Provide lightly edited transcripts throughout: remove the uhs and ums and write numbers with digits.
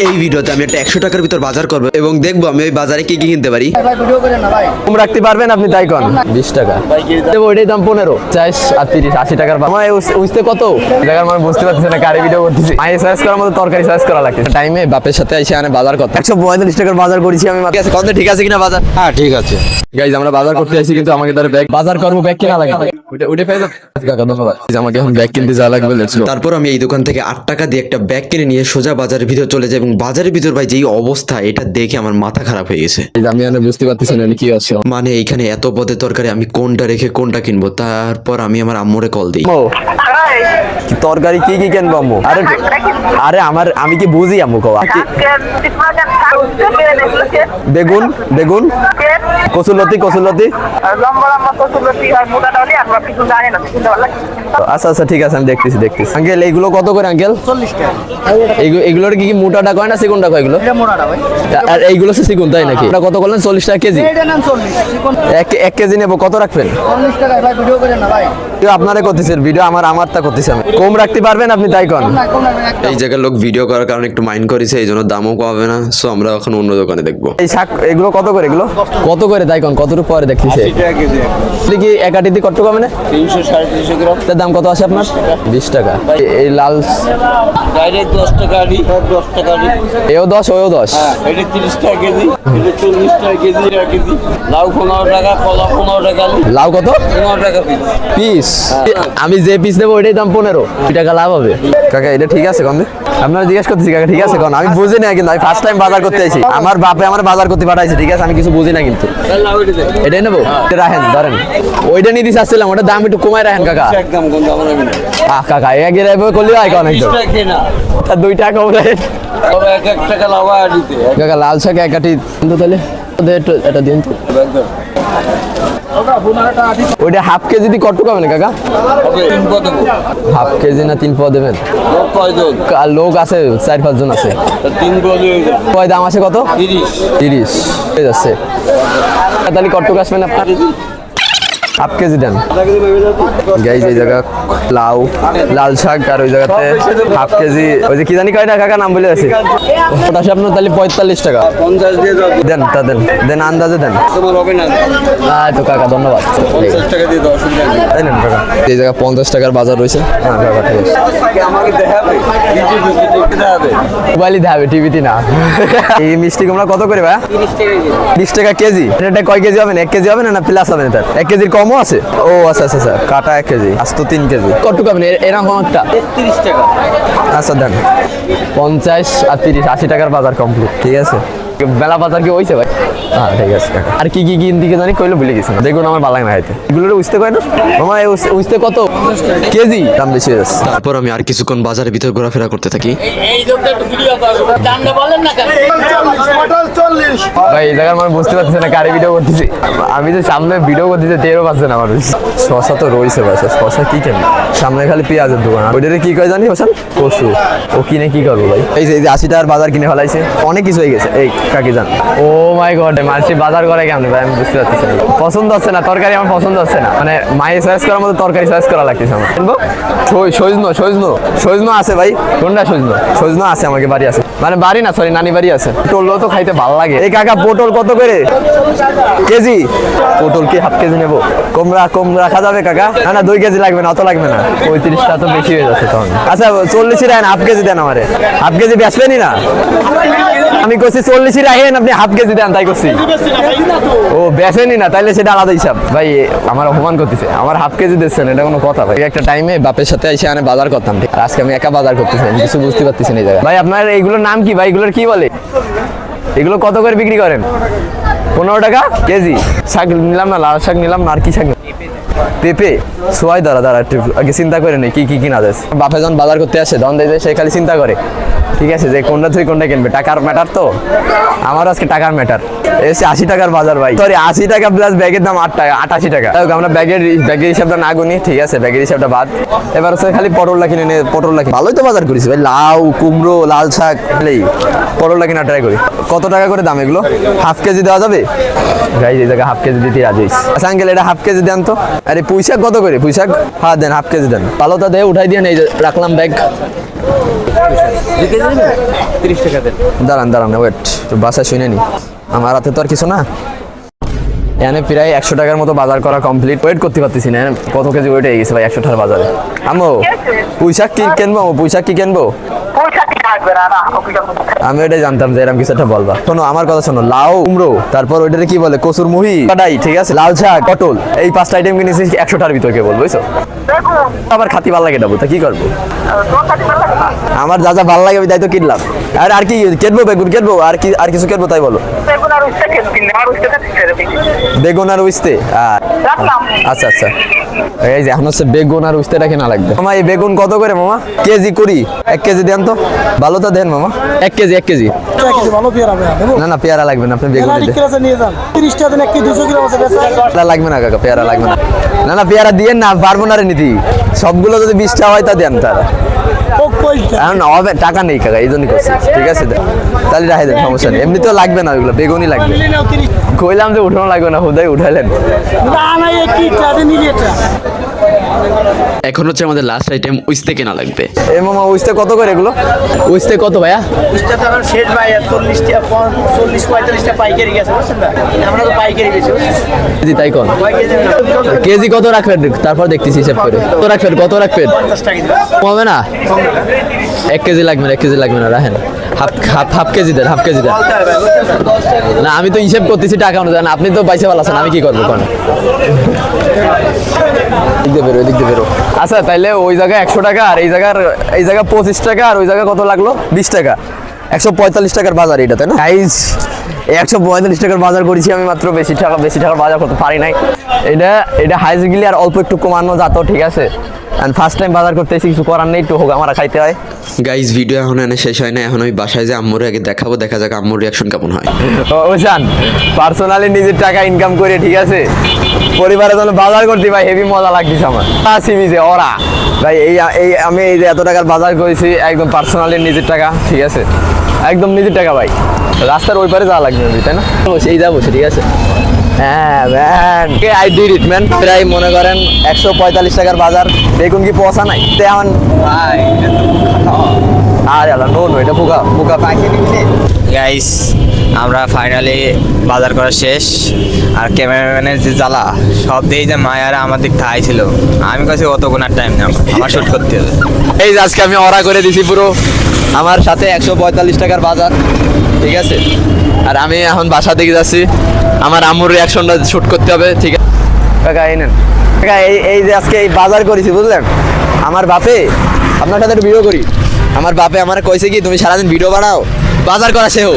এই ভিডিওতে আমি একটা 100 টাকার ভিতর বাজার করব এবং দেখবো আমি ওই বাজারে কি কি কিনতে পারি। কম রাখতে পারবেন আপনি তাই কোন 20 টাকা দেবো, ওইটাই দাম 15, 40 আর 30 80 টাকার মামায় উঠতে কত জায়গার মানে বুঝতে পারতেছে না, কারে ভিডিও করতেছি মায়ে সার্চ করার মতো তরকারি সার্চ করা লাগছে টাইমে বাপের সাথে এসে আনে বাজার কত 145 টাকার বাজার করেছি আমি। ঠিক আছে কত ঠিক আছে কিনা বাজার? হ্যাঁ ঠিক আছে গাইজ আমরা বাজার করতে আসি কিন্তু আমাকে তার ব্যাগ বাজার করবো, ব্যাগ কিনা লাগবে উঠে পেয়ে যাবে কাকা ধন্যবাদ। আমাকে এখন ব্যাগ কিনতে যাওয়া লাগবে, লেটস গো। তারপর আমি এই দোকান থেকে 8 টাকা দিয়ে একটা ব্যাগ কিনে নিয়ে সোজা বাজারের ভিতর চলে যাই এবং বাজারের ভিতর ভাই যেই অবস্থা এটা দেখে আমার মাথা খারাপ হয়ে গেছে। আমি বুঝতে পারতেছি না কি আছে, মানে এইখানে এত পদের তরকারি আমি কোনটা রেখে কোনটা কিনবো। তারপর আমি আমার আম্মুরে কল দিই। কি তরকারি কি কি কিনবো আম্মু? আরে আরে আমি কি বুঝি আম্মু কওয়া বেগুন বেগুন কচুলতি কচুলতি আচ্ছা আচ্ছা ঠিক আছে আমি দেখতেছি আঙ্কেল এইগুলো কত করে আঙ্কেল? 40 টাকা। এগুলোর কি মোটাটা কয় না চিকনটা কয়? এগুলো আর এইগুলো হচ্ছে চিকন তাই নাকি? কত করলেন? 40 টাকা কেজি। এক কেজি নেবো, কত রাখবেন? 40 টাকা ভাই, ভিডিও করেন না ভাই। আপনারা করতেছেন ভিডিও, আমারটা করতেছি আমি। কম রাখতে পারবেন আপনি তাই কোন? এই জায়গার লোক ভিডিও করার কারণে একটু মাইন্ড করেছে, এই জন্য দামও পাবে না। সো আমরা এখন অন্য দোকানে দেখবো। এই শাক এগুলো কত করে? এগুলো কত করে তাই কোন? কতটুকু পরে দেখতেছি কি একাটিতে কত কমে? 300 350 গ্রাম। তার দাম কত আছে আপনার? 20 টাকা। এই লাল ডাইরেক্ট 10 টাকা আড়ি, 10 টাকা আড়ি। এও 10 ওও 10। হ্যাঁ এটা 30 টাকা কেজি, এটা 40 টাকা কেজি, টাকা কেজি। লাউ 15 টাকা, কলা 15 টাকা। লাউ কত? 15 টাকা পিস। আমি যে পিস নেবো ওইটাই দাম 15, 2 টাকা লাভ হবে। কাকা এটা ঠিক আছে কোন? আপনারা জিজ্ঞেস করতেছি কাকা ঠিক আছে কোন? আমি বুঝি না কিন্তু আমি ফার্স্ট টাইম বাজার করতে আইছি, আমার বাপে আমার বাজার করতে পাঠাইছে, ঠিক আছে আমি কিছু বুঝি না কিন্তু। লাউ এটা দেন। এটাই নেবো, এটা রাখেন ধরেন। ওইটা নিয়ে দিতে আসছিলাম, ওটা দাম একটু কমায় রাখেন কাকা। একদম কোন দাম আমি না। কাকা এক এর করলে হয় কোন? 20 টাকা কেনা। 2 টাকা কম রাখেন তবে 1 টাকা লাউ আড়িতে। কাকা। লাল শাক একাটি কিন্তু তাহলে এটা দিন তো। ওইটা হাফ কেজি দি কত পাবেন কাকা? ওকে 3 কত? হাফ কেজি না 3 পাওয়া দেবেন? লোক কয়জন? লোক আছে 4-5 জন আছে। 3 বলে হয়ে যাবে। কয় দাম আছে কত? 30 হয়ে যাচ্ছে। তাহলে কত আসবেন আপনার? হাফ কেজি দেন গাইজ। এই জায়গা লাউ লাল শাক আর ওই জায়গাতে হাফ কেজি ওই যে কি জানি কয়টা কাকা নাম বলে আছে ওটা আসে আপনার তাহলে 45 টাকা 50 দিয়ে দাও। দেন তা দেন আন্দাজে দেন। তোমার হবে না। তো কাকা ধন্যবাদ। 50 টাকা দিয়ে দাও, অসুবিধা নেই। তাই নেন কাকা। এই জায়গা 50 টাকার বাজার রয়েছে। হ্যাঁ কাকা ঠিক আছে। আমাকে দেখাবে, কিছু দেখাবে। মোবাইলই দেখাবে, টিভিতে না। এই মিষ্টি কুমড়া কত করে ভাই? 20 টাকা কেজি। এটা কয় কেজি হবে? 1 কেজি হবে না প্লাস হবে না? তার 1 কেজির কমও আছে? ও আচ্ছা আচ্ছা আচ্ছা, কাটা 1 কেজি, আস্ত 3 কেজি। কতটুকু হবে এরকম একটা? 30 টাকা। আচ্ছা দেন 50 আর 30 80 টাকার বাজার কমপ্লিট। ঠিক আছে বেলা বাজার কি হইছে ভাই? হ্যাঁ ঠিক আছে কাকা। আর কি কি দিকে জানি কইলো ভুলে গেছি, দেখুন আমার ভালো লাগে না খাইতে। এগুলো উঠতে কয় না মামা? উঠতে কত কেজি? দাম বেশি হয়ে যাচ্ছে। তারপর আমি আর কিছুক্ষণ বাজারের ভিতর ঘোরাফেরা করতে থাকি। এই লোকটা একটু ভিডিও করো, দামটা বলেন না কেন? 40 ভাই এই জায়গার মানে বুঝতে পারতেছে না কারে ভিডিও করতেছি। আমি যে সামনে ভিডিও করতেছি টেরও পাচ্ছে না আমার। শশা তো রয়েছে ভাই, শশা কি কেন? সামনে খালি পেঁয়াজের দোকান। ওইটারে কি কয় জানি হোসেন? কচু। ও কিনে কি করবো ভাই? এই যে 80 টাকার বাজার কিনে ফেলাইছে, অনেক কিছু হয়ে গেছে। এই কাকি জান, ও মাই গড, মানুষ বাজার করে কেমন ভাই? আমি বুঝতে পারতেছি না, পছন্দ হচ্ছে না তরকারি, আমার পছন্দ হচ্ছে না। মানে মায়ে চয়েস করার মতো তরকারি চয়েস করা লাগতেছে আমার। সজনো আছে ভাই? কোনটা সজনো আছে? আমাকে বাড়ি আছে, মানে বাড়ি না সরি নানি বাড়ি আছে। পটল তো খাইতে ভালো লাগে। এই কাকা পটল কত করে কেজি? পটল কি হাফ কেজি নেবো? কম রাখা যাবে কাকা? না 2 কেজি লাগবে না, অত লাগবে না। 35টা তো বেশি হয়ে যাচ্ছে তখন। আচ্ছা 40 দেন, হাফ কেজি দেন আমারে। হাফ কেজি বেচবেনই না? আমি কইছি 40 রাখেন, আপনি হাফ কেজি দেন তাই করছি। ও বেচেনি না, তাইলে সেটা আলাদা হিসাব। ভাই আমার অপমান করতেছে, আমার হাফ কেজি দিচ্ছেন, এটা কোনো কথা ভাই? একটা টাইমে বাপের সাথে এসে আনে বাজার করতাম, ঠিক আজকে আমি একা বাজার করতেছি, আমি কিছু বুঝতে পারতেছি না এই জায়গায়। ভাই আপনার এইগুলোর নাম কি ভাই? এগুলোর কি বলে? এগুলো কত করে বিক্রি করেন? 15 টাকা কেজি। শাক নিলাম না, লাল শাক নিলাম না, আর কি শাক? পেঁপে। সোয়াই দাঁড়া একটু আগে চিন্তা করে নেই কি কি কিনা যায়। বাপে যখন বাজার করতে আসে তখন দেখে সে খালি চিন্তা করে, ঠিক আছে যে কোনটা থেকে কোনটা কিনবে। টাকার ম্যাটার তো, আমার আজকে টাকার ম্যাটার। এসে 80 টাকার বাজার ভাই, সরি 80 টাকা প্লাস ব্যাগের দাম 8 টাকা, 88 টাকা। আমরা ব্যাগের হিসাবটা না গুনি, ঠিক আছে ব্যাগের হিসাবটা বাদ। এবার হচ্ছে খালি পটলটা কিনে নিয়ে, পটলটা ভালোই তো বাজার করেছি ভাই। লাউ কুমড়ো লাল শাক পটলটা কিনা ট্রাই করি। কত টাকা করে দাম এগুলো? হাফ কেজি দেওয়া যাবে? গাইজ এই জায়গায় হাফ কেজি দিতে রাজি হইছি। আচ্ছা আঙ্কেল এটা হাফ কেজি দেন তো। আরে পুঁই শাক কত করে? পুঁই শাক হ্যাঁ দেন, হাফ কেজি দেন। ভালো তা দিয়ে উঠাই দিয়ে রাখলাম ব্যাগ। তিরিশ টাকা দেন। দাঁড়ান ওয়েট, তো বাসায় শুনে নি, আমার হাতে তো আর কিছু না। এখানে প্রায় 100 টাকার মতো বাজার করা কমপ্লিট। ওয়েট করতে পারতেছি না, কত কেজি ওয়েট হয়ে গেছে ভাই 100 টাকার বাজারে। আম্মু পুঁইশাক কি কিনবো? পুঁইশাক কি কিনবো? আমি ওটাই জানতাম যে এরকম কিছু একটা বলবা। শোনো আমার কথা শোনো, লাউ, কুমড়ো, তারপর ওইটারে কি বলে, কচুর মুহি, কাটাই, ঠিক আছে, লাল শাক, পটল, এই 5টা আইটেম কিনেছি 100 টাকার ভিতরে, কে বলবো বুঝছো? আবার খাতি ভাল লাগে, তা কি করবো? আমার যা যা ভাল লাগে আমি তাই তো কিনলাম। আর কি কেটবো? বেগুন কেটবো, আর কিছু কেটবো তাই বলো। বেগুন আর উস্তে, আচ্ছা আচ্ছা। এই যে এখন হচ্ছে বেগুন আর উস্তেটা কেনা লাগবে। মামা এই বেগুন কত করে মামা? কেজি 20। 1 কেজি দেন তো, ভালো তো দেন মামা। 1 কেজি ভালো পেয়ারা দেবো। না পেয়ারা লাগবে না, আপনি বেগুন দিন। নিয়ে যান 30 টাকা দেন, 1 কেজি 200 গ্রাম আছে। পেয়ারা লাগবে না কাকা, পেয়ারা লাগবে না। না পেয়ারা দিয়েন না, পারবো না রে নিতে। সবগুলো যদি 20 টাকা হয় তা দেন তারা। এখন হবে টাকা নেই কাকা, এই জন্যই করছি। ঠিক আছে তাহলে রাখে দেন, সমস্যা নেই। এমনিতেও লাগবে না ওইগুলো, বেগুনই লাগবে। কইলাম যে উঠানো লাগবে না, হুদাই উঠাইলেন। এখন হচ্ছে আমাদের লাস্ট আইটেম উস্তে কেনা লাগবে। এই মামা উস্তে কত করে এগুলো? উস্তে কত ভাইয়া? শেষ ভাই 40 টাকা 40-45 টাকা পাইকারি গেছে, বুঝছেন না? আমরা তো পাইকারি বেশি, কেজি তাই কোন কেজি কত রাখবেন? তারপর দেখতেছি হিসাব করে কত রাখবেন 50 টাকা কমবে না। 1 কেজি লাগবে না, 1 কেজি লাগবে না, রাখেন। হাফ কেজি দেন, হাফ কেজি দেন। না আমি তো হিসাব করতেছি টাকা অনুযায়ী, আপনি তো পয়সা ভালো আছেন, আমি কি করবো কোন? এদিক দিয়ে বেরো। আচ্ছা তাইলে ওই জায়গায় 100 টাকা, আর এই জায়গা 25 টাকা, আর ওই জায়গা কত লাগলো? 20 টাকা। 145 টাকার বাজার এটা, তাই না? 145 টাকার বাজার করেছি আমি মাত্র। বেশি টাকার বাজার করতে পারি নাই। এটা হাইজ গেলে আর অল্প একটু কমানো যাতো, ঠিক আছে। ফার্স্ট টাইম বাজার করতে এসে কিছু করার নেই, একটু হোক আমার খাইতে হয়। গাইজ ভিডিও এখন এনে শেষ হয় না, এখন আমি বাসায় যে আম্মুর আগে দেখাবো, দেখা যাক আম্মুর রিয়াকশন কেমন হয়। ওজান পার্সোনালি নিজের টাকা ইনকাম করে, ঠিক আছে, পরিবারের জন্য বাজার করতে ভাই হেভি মজা লাগতেছে আমার। সিমিজে ওরা ভাই আমি এই যে এত টাকার বাজার করেছি একদম পার্সোনালি নিজের টাকা, ঠিক আছে, একদম নিজের টাকা ভাই। রাস্তার ওই পারে যাওয়া লাগবে তাই না? সেই যাবো, ঠিক আছে। হ্যাঁ man, I did it man. প্রায় মনে করেন 145 টাকার বাজার। বেগুন কি পচা নাই তেমন? আরে আল্লাহ, নো এটা পোকা পাখি নিচ্ছে। গাইস আমরা ফাইনালি বাজার করা শেষ। আর ক্যামেরাম্যানের যে জ্বালা, সব দিয়ে যে মায়ারা আমার দিক থাই ছিল। আমি কাছে অতক্ষণ আর টাইম নেই, আমার শুট করতে হবে। এই যে আজকে আমি অরা করে দিছি পুরো, আমার সাথে 145 টাকার বাজার, ঠিক আছে। আর আমি এখন বাসা দিকে যাচ্ছি, আমার আম্মুর রিয়াকশনটা শুট করতে হবে, ঠিক আছে কাকা? এই নেন কাকা, এই যে আজকে এই বাজার করেছি বুঝলেন। আমার বাপে, আপনার সাথে একটু ভিডিও করি, আমার বাপে আমার কইছে কি তুমি সারাদিন ভিডিও বানাও, বাজার করা সেও।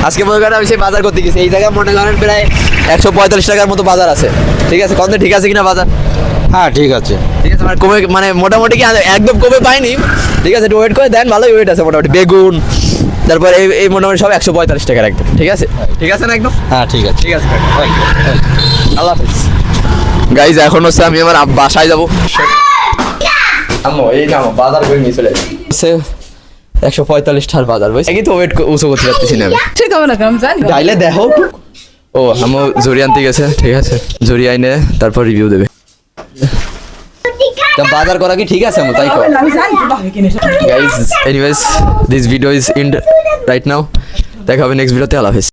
আজকে মনে করেন আমি সেই বাজার করতে গেছি, এই জায়গায় মনে করেন প্রায় 145 টাকার মতো বাজার আছে, ঠিক আছে। কত ঠিক আছে কিনা বাজার? হ্যাঁ ঠিক আছে, ঠিক আছে, মানে কমে, মানে মোটামুটি কি একদম কমে পাইনি, ঠিক আছে। একটু ওয়েট করে দেন, ভালোই ওয়েট আছে মোটামুটি। বেগুন, তারপর এই মোটামুটি সব 145 টাকার একদম, ঠিক আছে। ঠিক আছে না একদম? হ্যাঁ ঠিক আছে, ঠিক আছে, আল্লাহ হাফিজ। গাইজ এখন হচ্ছে আমি আমার বাসায় যাবো। আম্মু এই নাও বাজার করে নিয়ে চলে আসছে 145 টাকার বাজার, বুঝছি কি তো ওয়েট উঁচু করতে পারতেছি না আমি। ঠিক হবে না, আমি জানি। ডাইলে দেখো। ও আম্মু ঝুড়ি আনতে গেছে, ঠিক আছে, ঝুড়ি আইনে তারপর রিভিউ দেবে। বাজার করা কি ঠিক আছে আম্মু? তাই কর। আমি জানি তো ভাবে কিনেছে। Guys anyways this video is end right now. দেখা হবে নেক্সট ভিডিওতে। আল্লাহ হাফিজ।